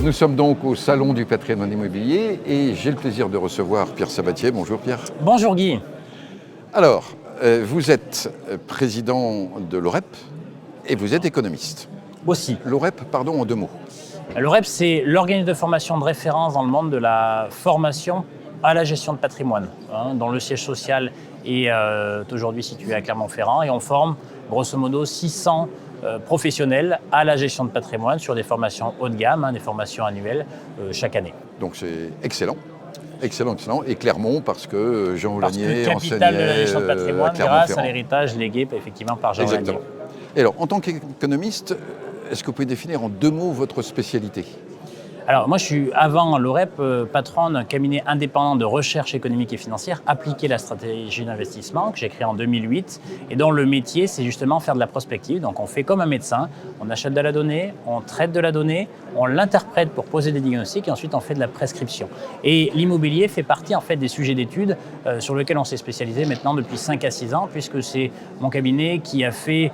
Nous sommes donc au Salon du patrimoine immobilier et j'ai le plaisir de recevoir Pierre Sabatier. Bonjour Pierre. Bonjour Guy. Alors, vous êtes président de l'OREP et vous êtes économiste. Aussi. L'OREP, pardon, en deux mots. L'OREP, c'est l'organisme de formation de référence dans le monde de la formation à la gestion de patrimoine, dont le siège social est aujourd'hui situé à Clermont-Ferrand. Et on forme, grosso modo, 600 professionnels à la gestion de patrimoine sur des formations haut de gamme, des formations annuelles chaque année. Donc c'est excellent. Excellent. Et Clermont, parce que Jean Oulanier enseignait capitale de la gestion de patrimoine grâce à l'héritage légué effectivement par Jean Oulanier. Et alors, en tant qu'économiste, est-ce que vous pouvez définir en deux mots votre spécialité ? Alors moi je suis avant l'OREP patron d'un cabinet indépendant de recherche économique et financière appliqué à la stratégie d'investissement que j'ai créé en 2008 et dont le métier c'est justement faire de la prospective. Donc on fait comme un médecin, on achète de la donnée, on traite de la donnée, on l'interprète pour poser des diagnostics et ensuite on fait de la prescription. Et l'immobilier fait partie en fait des sujets d'études sur lesquels on s'est spécialisé maintenant depuis 5 à 6 ans puisque c'est mon cabinet qui a fait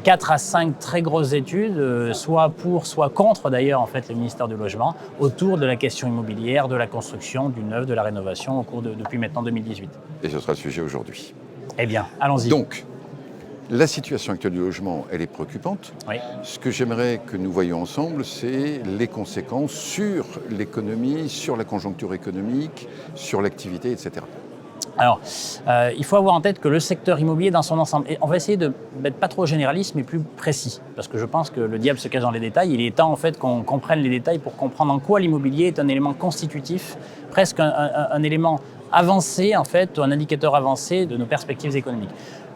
4 à 5 très grosses études, soit pour, soit contre d'ailleurs en fait le ministère du Logement, autour de la question immobilière, de la construction, du neuf, de la rénovation depuis maintenant 2018. Et ce sera le sujet aujourd'hui. Eh bien, allons-y. Donc, la situation actuelle du logement, elle est préoccupante. Oui. Ce que j'aimerais que nous voyions ensemble, c'est les conséquences sur l'économie, sur la conjoncture économique, sur l'activité, etc. Alors, il faut avoir en tête que le secteur immobilier dans son ensemble, et on va essayer d'être pas trop généraliste mais plus précis, parce que je pense que le diable se cache dans les détails. Il est temps en fait qu'on comprenne les détails pour comprendre en quoi l'immobilier est un élément constitutif, presque un élément avancé en fait, ou un indicateur avancé de nos perspectives économiques.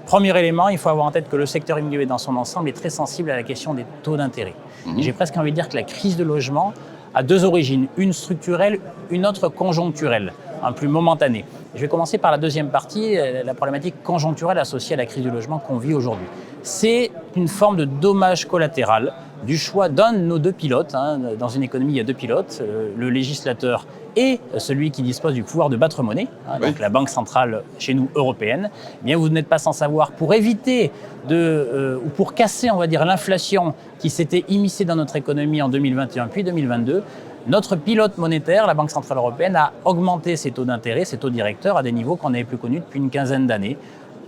Premier élément, il faut avoir en tête que le secteur immobilier dans son ensemble est très sensible à la question des taux d'intérêt. Et j'ai presque envie de dire que la crise de logement a deux origines, une structurelle, une autre conjoncturelle, plus momentanée. Je vais commencer par la deuxième partie, la problématique conjoncturelle associée à la crise du logement qu'on vit aujourd'hui. C'est une forme de dommage collatéral du choix d'un de nos deux pilotes. Dans une économie, il y a deux pilotes, le législateur et celui qui dispose du pouvoir de battre monnaie, donc la Banque centrale chez nous européenne. Eh bien, vous n'êtes pas sans savoir, pour éviter ou pour casser, on va dire, l'inflation qui s'était immiscée dans notre économie en 2021 puis 2022, notre pilote monétaire, la Banque centrale européenne, a augmenté ses taux d'intérêt, ses taux directeurs à des niveaux qu'on n'avait plus connus depuis une quinzaine d'années,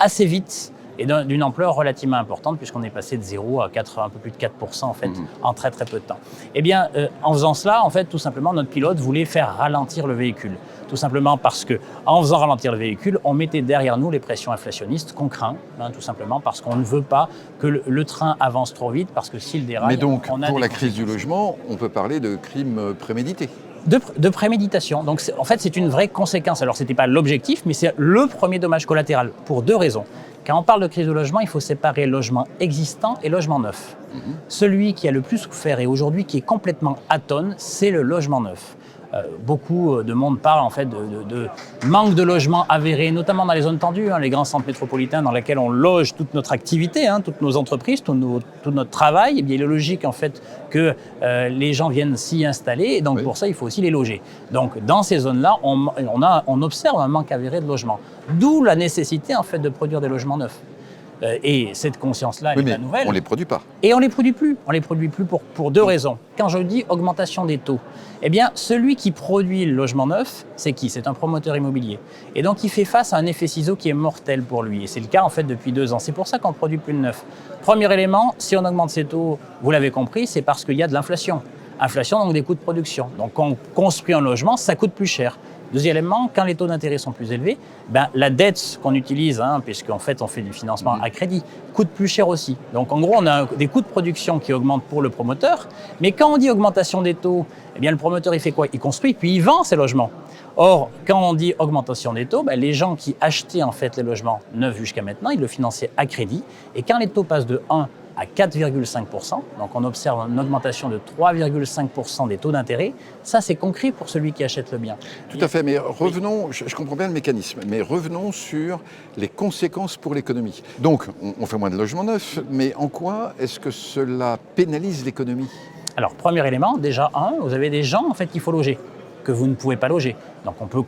assez vite et d'une ampleur relativement importante puisqu'on est passé de 0 à un peu plus de 4% en fait, en très très peu de temps. Eh bien, en faisant cela, en fait, tout simplement, notre pilote voulait faire ralentir le véhicule. Tout simplement parce qu'en faisant ralentir le véhicule, on mettait derrière nous les pressions inflationnistes qu'on craint, tout simplement parce qu'on ne veut pas que le train avance trop vite, parce que s'il déraille, mais donc, on a pour la crise du logement, on peut parler de crime prémédité. De préméditation. Donc, en fait, c'est une vraie conséquence. Alors, ce n'était pas l'objectif, mais c'est le premier dommage collatéral, pour deux raisons. Quand on parle de crise de logement, il faut séparer logement existant et logement neuf. Celui qui a le plus souffert et aujourd'hui qui est complètement atone, c'est le logement neuf. Beaucoup de monde parle en fait de manque de logement avéré, notamment dans les zones tendues, les grands centres métropolitains dans lesquels on loge toute notre activité, toutes nos entreprises, tout notre travail. Et bien, il est logique en fait que les gens viennent s'y installer et donc pour ça il faut aussi les loger. Donc dans ces zones-là, on observe un manque avéré de logement. D'où la nécessité en fait de produire des logements neufs. Et cette conscience-là, elle est pas nouvelle. On ne les produit pas. Et on ne les produit plus. On ne les produit plus pour deux raisons. Quand je dis augmentation des taux, eh bien, celui qui produit le logement neuf, c'est qui ? C'est un promoteur immobilier. Et donc, il fait face à un effet ciseau qui est mortel pour lui. Et c'est le cas, en fait, depuis 2 ans. C'est pour ça qu'on ne produit plus de neuf. Premier élément, si on augmente ces taux, vous l'avez compris, c'est parce qu'il y a de l'inflation. Inflation, donc des coûts de production. Donc, quand on construit un logement, ça coûte plus cher. Deuxièmement, quand les taux d'intérêt sont plus élevés, la dette qu'on utilise, puisqu'en fait on fait du financement à crédit, coûte plus cher aussi. Donc en gros, on a des coûts de production qui augmentent pour le promoteur, mais quand on dit augmentation des taux, eh bien le promoteur il fait quoi ? Il construit puis il vend ses logements. Or, quand on dit augmentation des taux, les gens qui achetaient en fait les logements neufs jusqu'à maintenant, ils le finançaient à crédit, et quand les taux passent de 1 à 4,5%, donc on observe une augmentation de 3,5% des taux d'intérêt. Ça, c'est concret pour celui qui achète le bien. Tout à fait, mais revenons, je comprends bien le mécanisme, mais revenons sur les conséquences pour l'économie. Donc, on fait moins de logements neufs, mais en quoi est-ce que cela pénalise l'économie ? Alors, premier élément, déjà, vous avez des gens en fait qu'il faut loger. que vous ne pouvez pas loger. Donc on peut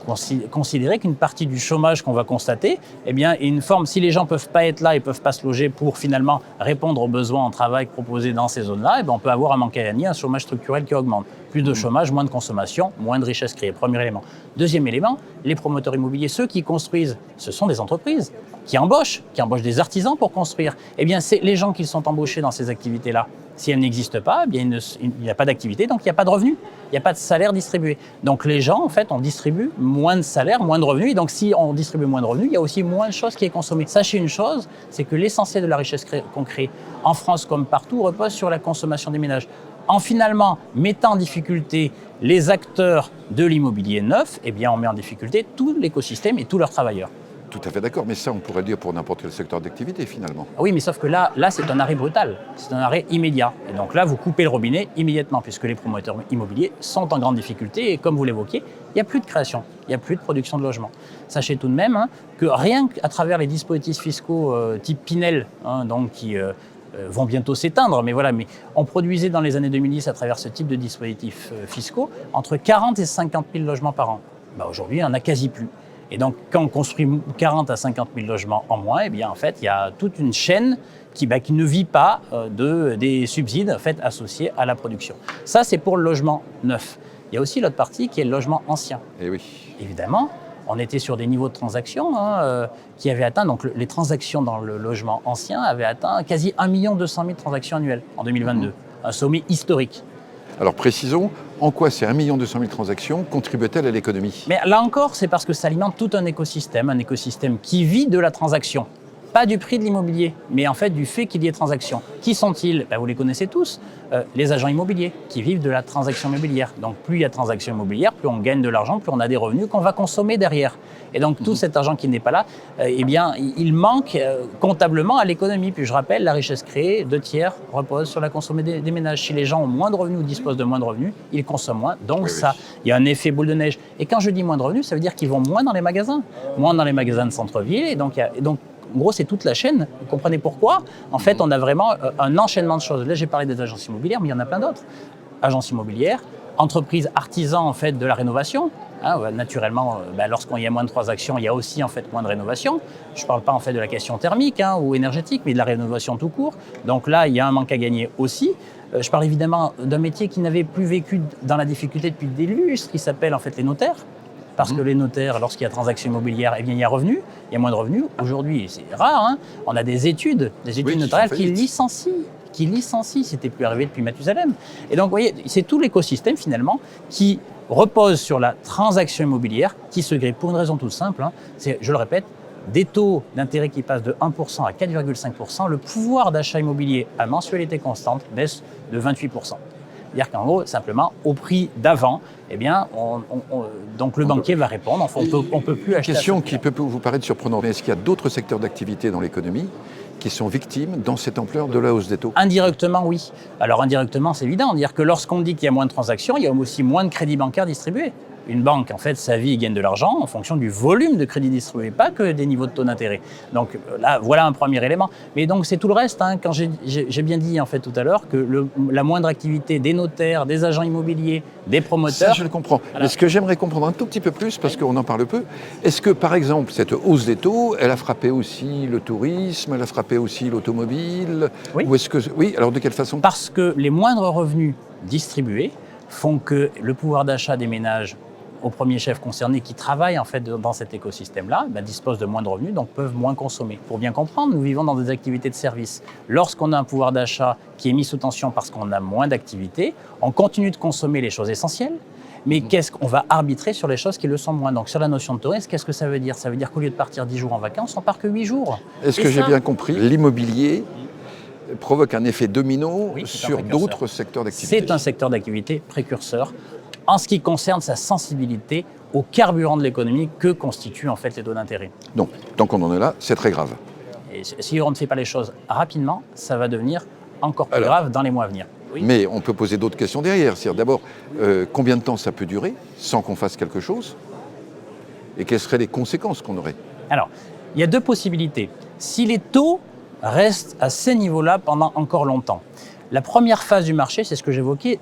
considérer qu'une partie du chômage qu'on va constater, eh bien, est une forme, si les gens ne peuvent pas être là et ne peuvent pas se loger pour finalement répondre aux besoins en travail proposés dans ces zones-là, eh bien, on peut avoir un manque à gagner, un chômage structurel qui augmente. Plus de chômage, moins de consommation, moins de richesse créée. Premier élément. Deuxième élément, les promoteurs immobiliers, ceux qui construisent, ce sont des entreprises qui embauchent des artisans pour construire. Eh bien, c'est les gens qui sont embauchés dans ces activités-là. Si elles n'existent pas, eh bien, il n'y a pas d'activité, donc il n'y a pas de revenus, il n'y a pas de salaire distribué. Donc les gens, en fait, on distribue moins de salaire, moins de revenus. Et donc si on distribue moins de revenus, il y a aussi moins de choses qui est consommée. Sachez une chose, c'est que l'essentiel de la richesse qu'on crée en France comme partout repose sur la consommation des ménages. En finalement mettant en difficulté les acteurs de l'immobilier neuf, eh bien, on met en difficulté tout l'écosystème et tous leurs travailleurs. Tout à fait d'accord, mais ça, on pourrait le dire pour n'importe quel secteur d'activité, finalement. Oui, mais sauf que là c'est un arrêt brutal, c'est un arrêt immédiat. Et donc là, vous coupez le robinet immédiatement, puisque les promoteurs immobiliers sont en grande difficulté. Et comme vous l'évoquiez, il n'y a plus de création, il n'y a plus de production de logements. Sachez tout de même que rien qu'à travers les dispositifs fiscaux type Pinel, donc qui vont bientôt s'éteindre, mais voilà, mais on produisait dans les années 2010 à travers ce type de dispositifs fiscaux entre 40 et 50 000 logements par an. Aujourd'hui, on n'en a quasi plus. Et donc, quand on construit 40 à 50 000 logements en moins, eh bien, en fait, il y a toute une chaîne qui ne vit pas des subsides en fait, associés à la production. Ça, c'est pour le logement neuf. Il y a aussi l'autre partie qui est le logement ancien. Eh oui. Évidemment, on était sur des niveaux de transactions qui avaient atteint, donc les transactions dans le logement ancien avaient atteint quasi 1 200 000 transactions annuelles en 2022. Un sommet historique. Alors précisons, en quoi ces 1 200 000 transactions contribuent-elles à l'économie? Mais là encore, c'est parce que ça alimente tout un écosystème qui vit de la transaction. Pas du prix de l'immobilier, mais en fait du fait qu'il y ait transaction. Qui sont-ils? Vous les connaissez tous, les agents immobiliers qui vivent de la transaction immobilière. Donc plus il y a de transactions immobilières, plus on gagne de l'argent, plus on a des revenus qu'on va consommer derrière. Et donc tout cet argent qui n'est pas là, eh bien il manque comptablement à l'économie. Puis je rappelle, la richesse créée, 2/3 repose sur la consommation des ménages. Si les gens ont moins de revenus ou disposent de moins de revenus, ils consomment moins. Donc il y a un effet boule de neige. Et quand je dis moins de revenus, ça veut dire qu'ils vont moins dans les magasins de centre-ville. Et donc en gros, c'est toute la chaîne. Vous comprenez pourquoi? En fait, on a vraiment un enchaînement de choses. Là, j'ai parlé des agences immobilières, mais il y en a plein d'autres. Agences immobilières, entreprises artisans en fait de la rénovation. Naturellement, lorsqu'il y a moins de transactions, il y a aussi en fait moins de rénovation. Je ne parle pas en fait de la question thermique ou énergétique, mais de la rénovation tout court. Donc là, il y a un manque à gagner aussi. Je parle évidemment d'un métier qui n'avait plus vécu dans la difficulté depuis des lustres, qui s'appelle en fait les notaires. Parce que les notaires, lorsqu'il y a transaction immobilière, eh bien, il y a revenus, il y a moins de revenus. Aujourd'hui, c'est rare, on a des études notariales qui licencient. C'était plus arrivé depuis Mathusalem. Et donc, vous voyez, c'est tout l'écosystème finalement qui repose sur la transaction immobilière, qui se grille pour une raison toute simple. C'est, je le répète, des taux d'intérêt qui passent de 1% à 4,5%. Le pouvoir d'achat immobilier à mensualité constante baisse de 28%. C'est-à-dire qu'en gros, simplement, au prix d'avant, eh bien, donc le banquier va répondre. Enfin, on peut plus acheter. Question qui peut vous paraître surprenante, mais est-ce qu'il y a d'autres secteurs d'activité dans l'économie qui sont victimes dans cette ampleur de la hausse des taux? Indirectement, oui. Alors indirectement, c'est évident. Dire que lorsqu'on dit qu'il y a moins de transactions, il y a aussi moins de crédits bancaires distribués. Une banque, en fait, sa vie gagne de l'argent en fonction du volume de crédit distribué, pas que des niveaux de taux d'intérêt. Donc là, voilà un premier élément. Mais donc c'est tout le reste. Quand j'ai bien dit en fait tout à l'heure que la moindre activité des notaires, des agents immobiliers, des promoteurs. Ça, je le comprends. Voilà. Mais ce que j'aimerais comprendre un tout petit peu plus, parce qu'on en parle peu, est-ce que par exemple cette hausse des taux, elle a frappé aussi le tourisme, elle a frappé aussi l'automobile? Oui. Ou est-ce que oui, alors de quelle façon? Parce que les moindres revenus distribués font que le pouvoir d'achat des ménages au premier chef concernés qui travaillent en fait dans cet écosystème-là, disposent de moins de revenus, donc peuvent moins consommer. Pour bien comprendre, nous vivons dans des activités de service. Lorsqu'on a un pouvoir d'achat qui est mis sous tension parce qu'on a moins d'activités, on continue de consommer les choses essentielles, mais qu'est-ce qu'on va arbitrer sur les choses qui le sont moins. Donc sur la notion de tourisme, qu'est-ce que ça veut dire? Ça veut dire qu'au lieu de partir 10 jours en vacances, on part que 8 jours. Est-ce que j'ai bien compris? L'immobilier provoque un effet domino sur d'autres secteurs d'activité? C'est un secteur d'activité précurseur en ce qui concerne sa sensibilité au carburant de l'économie que constituent en fait les taux d'intérêt. Donc, tant qu'on en est là, c'est très grave. Et si on ne fait pas les choses rapidement, ça va devenir encore plus grave dans les mois à venir. Oui. Mais on peut poser d'autres questions derrière. C'est-à-dire d'abord, combien de temps ça peut durer sans qu'on fasse quelque chose? Et quelles seraient les conséquences qu'on aurait? Alors, il y a deux possibilités. Si les taux restent à ces niveaux-là pendant encore longtemps, La première phase du marché, c'est ce que j'évoquais,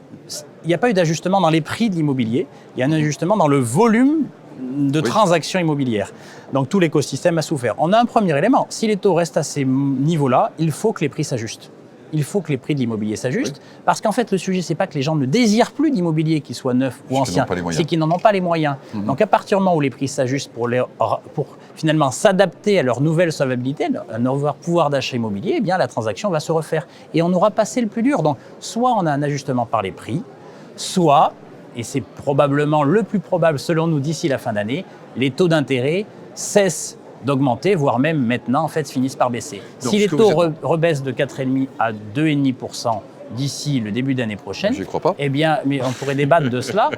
il n'y a pas eu d'ajustement dans les prix de l'immobilier, il y a un ajustement dans le volume de transactions immobilières. Donc tout l'écosystème a souffert. On a un premier élément, si les taux restent à ces niveaux-là, il faut que les prix s'ajustent. Il faut que les prix de l'immobilier s'ajustent, parce qu'en fait, le sujet, c'est pas que les gens ne désirent plus d'immobilier, qu'il soit neuf ou ancien, c'est qu'ils n'en ont pas les moyens. Donc à partir du moment où les prix s'ajustent pour finalement s'adapter à leur nouvelle solvabilité, à leur pouvoir d'achat immobilier, eh bien la transaction va se refaire. Et on aura passé le plus dur. Donc soit on a un ajustement par les prix, soit, et c'est probablement le plus probable selon nous d'ici la fin d'année, les taux d'intérêt cessent d'augmenter, voire même maintenant, en fait, finissent par baisser. Donc, si les taux rebaissent de 4,5 à 2,5% d'ici le début d'année prochaine, j'y crois pas. Eh bien, mais on pourrait débattre de cela,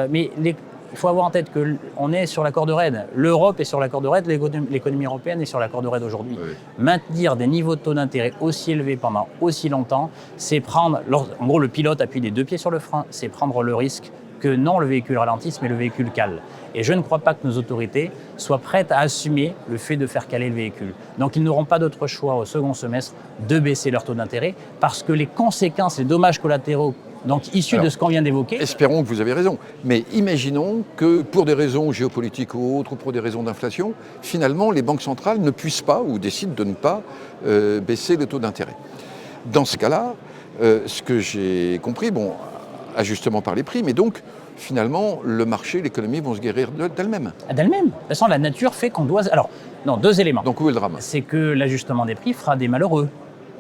mais il faut avoir en tête qu'on est sur la corde raide. L'Europe est sur la corde raide, l'économie européenne est sur la corde raide aujourd'hui. Oui. Maintenir des niveaux de taux d'intérêt aussi élevés pendant aussi longtemps, c'est prendre, en gros le pilote appuie les deux pieds sur le frein, c'est prendre le risque que non le véhicule ralentisse, mais le véhicule cale. Et je ne crois pas que nos autorités soient prêtes à assumer le fait de faire caler le véhicule. Donc ils n'auront pas d'autre choix au second semestre de baisser leur taux d'intérêt, parce que les conséquences, les dommages collatéraux donc issus de ce qu'on vient d'évoquer. Espérons que vous avez raison. Mais imaginons que pour des raisons géopolitiques ou autres, ou pour des raisons d'inflation, finalement les banques centrales ne puissent pas ou décident de ne pas baisser le taux d'intérêt. Dans ce cas-là, ce que j'ai compris, ajustement par les prix, mais donc finalement le marché, l'économie vont se guérir d'elles-mêmes. D'elles-mêmes. De toute façon, la nature fait qu'on doit... Alors, non, deux éléments. Donc où est le drame ? C'est que l'ajustement des prix fera des malheureux.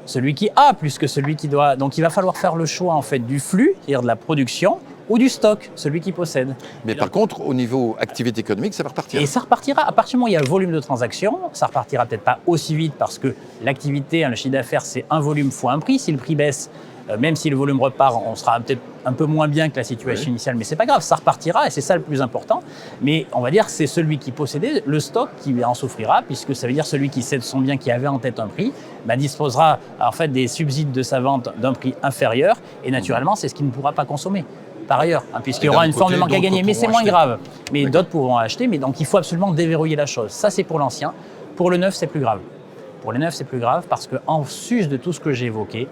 Celui qui a plus que celui qui doit. Donc il va falloir faire le choix en fait du flux, c'est-à-dire de la production, ou du stock, celui qui possède. Mais par contre, au niveau activité économique, ça va repartir. Et ça repartira, à partir du moment où il y a le volume de transactions, ça repartira peut-être pas aussi vite parce que l'activité, le chiffre d'affaires, c'est un volume fois un prix. Si le prix baisse, même si le volume repart, on sera peut-être un peu moins bien que la situation initiale, mais c'est pas grave, ça repartira et c'est ça le plus important. Mais on va dire que c'est celui qui possédait le stock qui en souffrira, puisque ça veut dire celui qui cède son bien, qui avait en tête un prix, disposera en fait des subsides de sa vente d'un prix inférieur et naturellement c'est ce qu'il ne pourra pas consommer. Par ailleurs, puisqu'il y aura une forme de manque à gagner, mais c'est moins grave. Mais d'autres pourront acheter, mais donc il faut absolument déverrouiller la chose. Ça c'est pour l'ancien. Pour le neuf, c'est plus grave. Pour le neuf, c'est plus grave parce qu'en sus de tout ce que j'ai évoqué,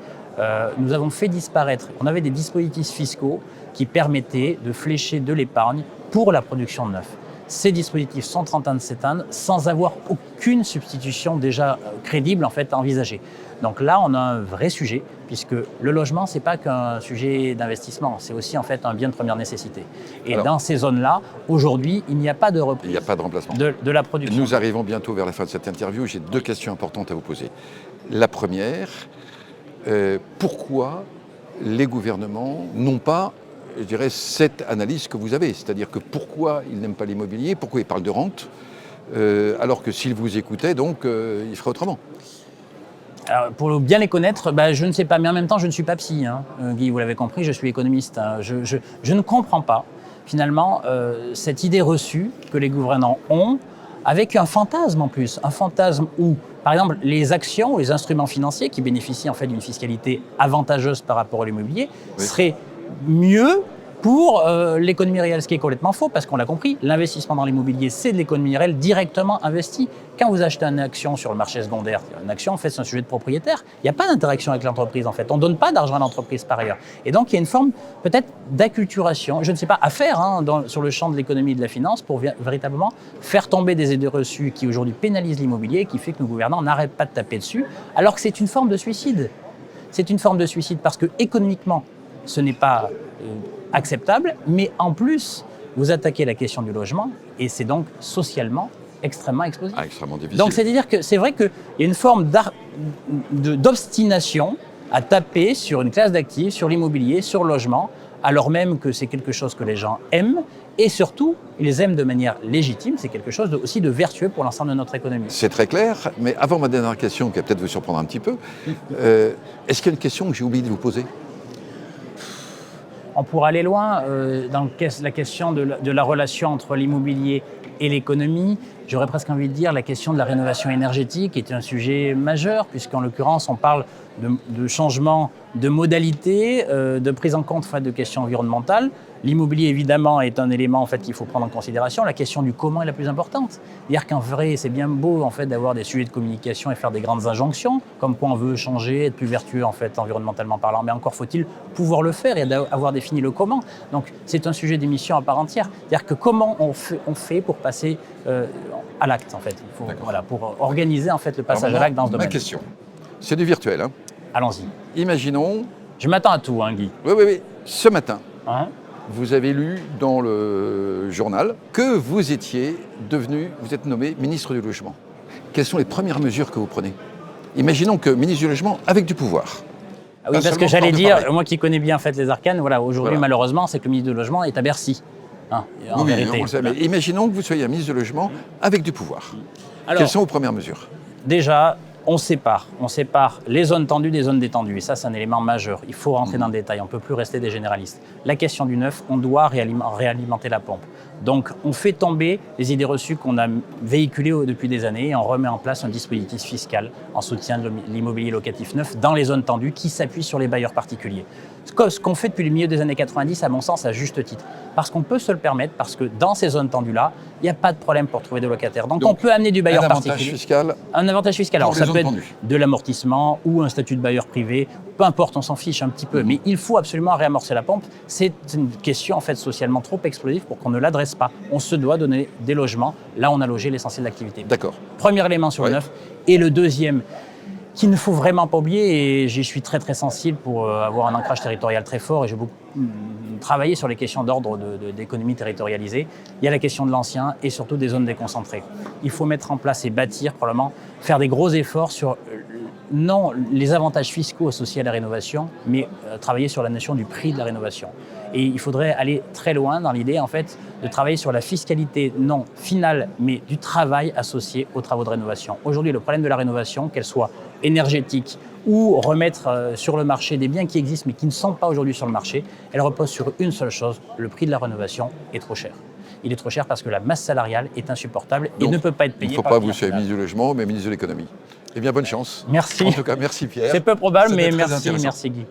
nous avons fait disparaître, on avait des dispositifs fiscaux qui permettaient de flécher de l'épargne pour la production de neuf. Ces dispositifs sont en train de s'éteindre sans avoir aucune substitution déjà crédible en fait envisagée. Donc là, on a un vrai sujet puisque le logement, c'est pas qu'un sujet d'investissement, c'est aussi en fait un bien de première nécessité. Et alors, dans ces zones-là, aujourd'hui, il n'y a pas de reprise. Il n'y a pas de remplacement de la production. Nous arrivons bientôt vers la fin de cette interview. J'ai deux questions importantes à vous poser. La première, pourquoi les gouvernements n'ont pas, je dirais, cette analyse que vous avez, c'est-à-dire que pourquoi ils n'aiment pas l'immobilier, pourquoi ils parlent de rente, alors que s'ils vous écoutaient, donc, ils feraient autrement. Alors, pour bien les connaître, je ne sais pas, mais en même temps, je ne suis pas psy. Guy, vous l'avez compris, je suis économiste. Je ne comprends pas, finalement, cette idée reçue que les gouvernants ont, avec un fantasme en plus, un fantasme où, par exemple, les actions ou les instruments financiers qui bénéficient en fait d'une fiscalité avantageuse par rapport à l'immobilier seraient mieux pour l'économie réelle, ce qui est complètement faux, parce qu'on l'a compris, l'investissement dans l'immobilier, c'est de l'économie réelle directement investie. Quand vous achetez une action sur le marché secondaire, une action, en fait, c'est un sujet de propriétaire. Il n'y a pas d'interaction avec l'entreprise, en fait. On ne donne pas d'argent à l'entreprise par ailleurs. Et donc, il y a une forme, peut-être, d'acculturation, je ne sais pas, à faire sur le champ de l'économie et de la finance pour véritablement faire tomber des idées reçues qui, aujourd'hui, pénalisent l'immobilier et qui fait que nos gouvernants n'arrêtent pas de taper dessus, alors que c'est une forme de suicide. C'est une forme de suicide parce que, économiquement, ce n'est pas acceptable, mais en plus, vous attaquez la question du logement et c'est donc socialement extrêmement explosif. Extrêmement difficile. Donc c'est-à-dire que c'est vrai qu'il y a une forme d'obstination à taper sur une classe d'actifs, sur l'immobilier, sur le logement, alors même que c'est quelque chose que les gens aiment et surtout, ils les aiment de manière légitime, c'est quelque chose aussi de vertueux pour l'ensemble de notre économie. C'est très clair, mais avant ma dernière question, qui va peut-être vous surprendre un petit peu, est-ce qu'il y a une question que j'ai oublié de vous poser ? On pourrait aller loin dans la question de la relation entre l'immobilier et l'économie. J'aurais presque envie de dire la question de la rénovation énergétique est un sujet majeur, puisqu'en l'occurrence, on parle de changement de modalité, de prise en compte en fait, de questions environnementales. L'immobilier, évidemment, est un élément en fait, qu'il faut prendre en considération. La question du comment est la plus importante. C'est-à-dire qu'en vrai, c'est bien beau en fait, d'avoir des sujets de communication et faire des grandes injonctions, comme quoi on veut changer, être plus vertueux en fait, environnementalement parlant. Mais encore faut-il pouvoir le faire et avoir défini le comment. Donc c'est un sujet d'émission à part entière. C'est-à-dire que comment on fait pour passer à l'acte, en fait. Il faut, voilà, pour organiser en fait, le passage à l'acte dans ce domaine. Ma question, c'est du virtuel. Hein. Allons-y. Imaginons... Je m'attends à tout, hein, Guy. Oui. Ce matin, Hein? vous avez lu dans le journal que vous êtes nommé ministre du Logement. Quelles sont les premières mesures que vous prenez? Imaginons que ministre du Logement avec du pouvoir. Ah oui, parce que j'allais dire, moi qui connais bien en fait, les arcanes, aujourd'hui malheureusement, c'est que le ministre du Logement est à Bercy. Hein, en vérité. On le sait, mais imaginons que vous soyez un ministre du Logement avec du pouvoir. Alors, quelles sont vos premières mesures? Déjà, on sépare les zones tendues des zones détendues. Et ça, c'est un élément majeur. Il faut rentrer dans le détail. On ne peut plus rester des généralistes. La question du neuf, on doit réalimenter la pompe. Donc, on fait tomber les idées reçues qu'on a véhiculées depuis des années et on remet en place un dispositif fiscal en soutien de l'immobilier locatif neuf dans les zones tendues qui s'appuie sur les bailleurs particuliers. Ce qu'on fait depuis le milieu des années 90, à mon sens, à juste titre. Parce qu'on peut se le permettre, parce que dans ces zones tendues-là, il n'y a pas de problème pour trouver des locataires. Donc on peut amener du bailleur particulier. Un avantage fiscal. Alors ça peut être de l'amortissement ou un statut de bailleur privé, peu importe, on s'en fiche un petit peu. Mais il faut absolument réamorcer la pompe. C'est une question en fait socialement trop explosive pour qu'on ne l'adresse pas. On se doit donner des logements. Là, on a logé l'essentiel de l'activité. D'accord. Premier élément sur le neuf. Et le deuxième, qu'il ne faut vraiment pas oublier, et j'y suis très très sensible pour avoir un ancrage territorial très fort, et j'ai beaucoup travaillé sur les questions d'ordre d'économie territorialisée. Il y a la question de l'ancien et surtout des zones déconcentrées. Il faut mettre en place et bâtir, probablement, faire des gros efforts sur, non les avantages fiscaux associés à la rénovation, mais travailler sur la notion du prix de la rénovation. Et il faudrait aller très loin dans l'idée, en fait, de travailler sur la fiscalité, non finale, mais du travail associé aux travaux de rénovation. Aujourd'hui, le problème de la rénovation, qu'elle soit énergétique ou remettre sur le marché des biens qui existent mais qui ne sont pas aujourd'hui sur le marché, elle repose sur une seule chose, le prix de la rénovation est trop cher. Il est trop cher parce que la masse salariale est insupportable et ne peut pas être payée. Il ne faut pas vous soyez ministre du Logement, mais ministre de l'Économie. Eh bien, bonne chance. Merci. En tout cas, merci Pierre. C'est peu probable, mais merci Guy.